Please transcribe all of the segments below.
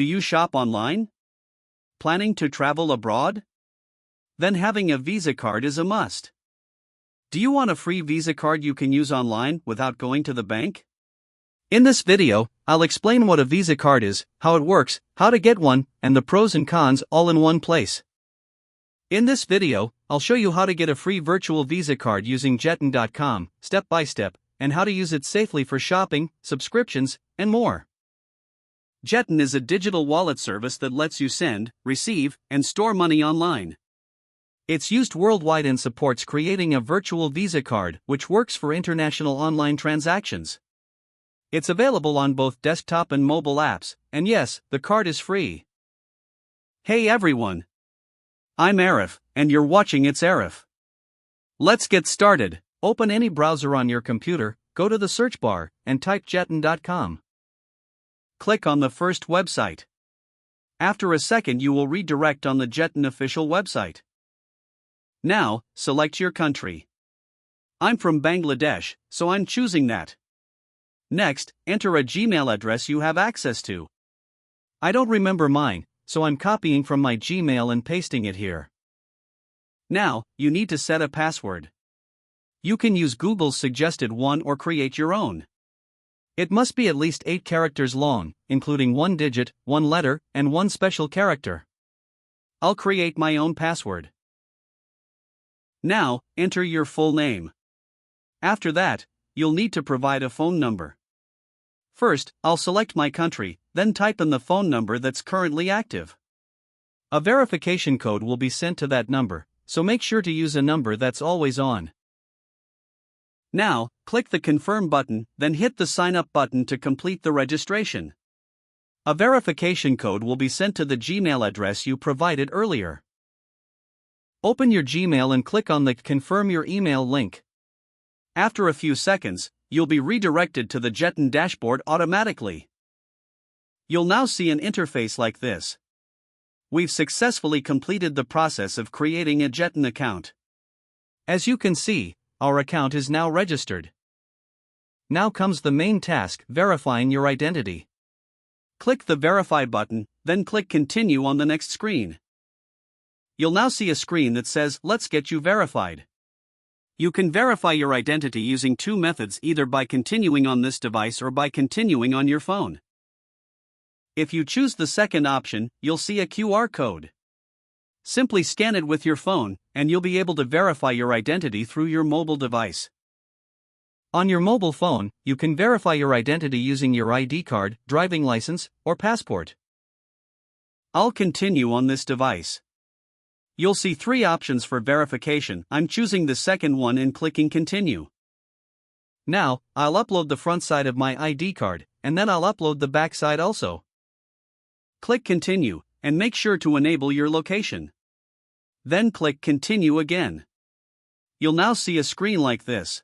Do you shop online? Planning to travel abroad? Then having a Visa card is a must. Do you want a free Visa card you can use online without going to the bank? In this video, I'll explain what a Visa card is, how it works, how to get one, and the pros and cons all in one place. In this video, I'll show you how to get a free virtual Visa card using Jeton.com, step by step, and how to use it safely for shopping, subscriptions, and more. Jeton is a digital wallet service that lets you send, receive, and store money online. It's used worldwide and supports creating a virtual Visa card, which works for international online transactions. It's available on both desktop and mobile apps, and yes, the card is free. Hey everyone! I'm Arif, and you're watching It's Arif. Let's get started. Open any browser on your computer, go to the search bar, and type Jeton.com. Click on the first website. After a second you will redirect on the Jeton official website. Now, select your country. I'm from Bangladesh, so I'm choosing that. Next, enter a Gmail address you have access to. I don't remember mine, so I'm copying from my Gmail and pasting it here. Now, you need to set a password. You can use Google's suggested one or create your own. It must be at least 8 characters long, including 1 digit, 1 letter, and 1 special character. I'll create my own password. Now, enter your full name. After that, you'll need to provide a phone number. First, I'll select my country, then type in the phone number that's currently active. A verification code will be sent to that number, so make sure to use a number that's always on. Now, click the Confirm button, then hit the Sign Up button to complete the registration. A verification code will be sent to the Gmail address you provided earlier. Open your Gmail and click on the Confirm Your Email link. After a few seconds, you'll be redirected to the Jeton dashboard automatically. You'll now see an interface like this. We've successfully completed the process of creating a Jeton account. As you can see, our account is now registered. Now comes the main task, verifying your identity. Click the Verify button, then click Continue on the next screen. You'll now see a screen that says, Let's get you verified. You can verify your identity using 2 methods, either by continuing on this device or by continuing on your phone. If you choose the second option, you'll see a QR code. Simply scan it with your phone, and you'll be able to verify your identity through your mobile device. On your mobile phone, you can verify your identity using your ID card, driving license, or passport. I'll continue on this device. You'll see 3 options for verification. I'm choosing the second one and clicking Continue. Now, I'll upload the front side of my ID card, and then I'll upload the back side also. Click Continue, and make sure to enable your location. Then click Continue again. You'll now see a screen like this.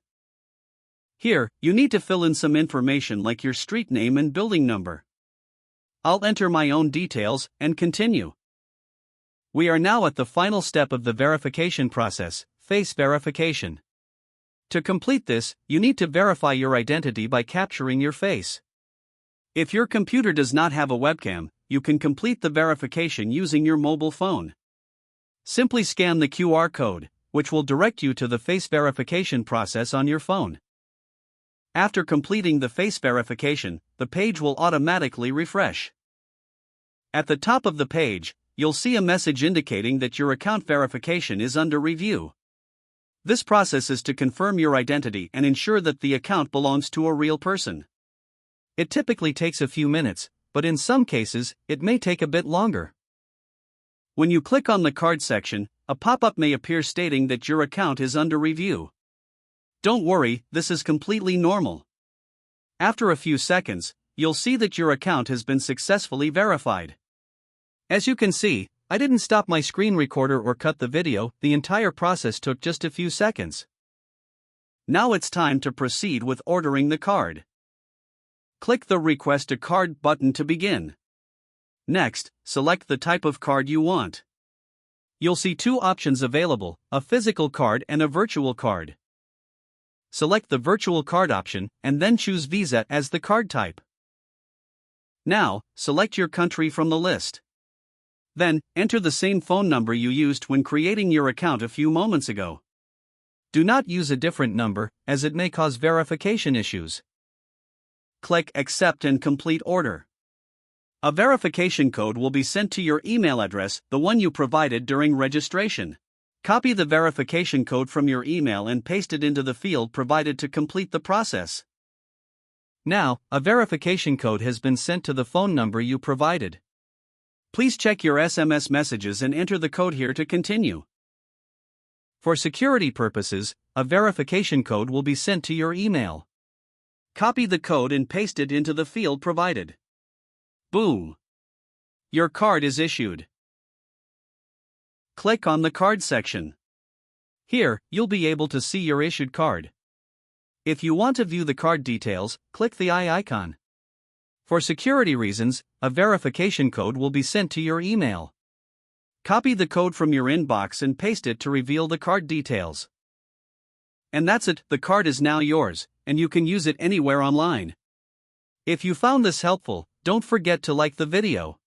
Here, you need to fill in some information like your street name and building number. I'll enter my own details, and continue. We are now at the final step of the verification process, face verification. To complete this, you need to verify your identity by capturing your face. If your computer does not have a webcam, you can complete the verification using your mobile phone. Simply scan the QR code, which will direct you to the face verification process on your phone. After completing the face verification, the page will automatically refresh. At the top of the page, you'll see a message indicating that your account verification is under review. This process is to confirm your identity and ensure that the account belongs to a real person. It typically takes a few minutes, but in some cases, it may take a bit longer. When you click on the card section, a pop-up may appear stating that your account is under review. Don't worry, this is completely normal. After a few seconds, you'll see that your account has been successfully verified. As you can see, I didn't stop my screen recorder or cut the video, the entire process took just a few seconds. Now it's time to proceed with ordering the card. Click the Request a Card button to begin. Next, select the type of card you want. You'll see 2 options available, a physical card and a virtual card. Select the virtual card option, and then choose Visa as the card type. Now, select your country from the list. Then, enter the same phone number you used when creating your account a few moments ago. Do not use a different number, as it may cause verification issues. Click Accept and complete order. A verification code will be sent to your email address, the one you provided during registration. Copy the verification code from your email and paste it into the field provided to complete the process. Now, a verification code has been sent to the phone number you provided. Please check your SMS messages and enter the code here to continue. For security purposes, a verification code will be sent to your email. Copy the code and paste it into the field provided. Boom! Your card is issued. Click on the Card section. Here, you'll be able to see your issued card. If you want to view the card details, click the eye icon. For security reasons, a verification code will be sent to your email. Copy the code from your inbox and paste it to reveal the card details. And that's it, the card is now yours, and you can use it anywhere online. If you found this helpful, don't forget to like the video.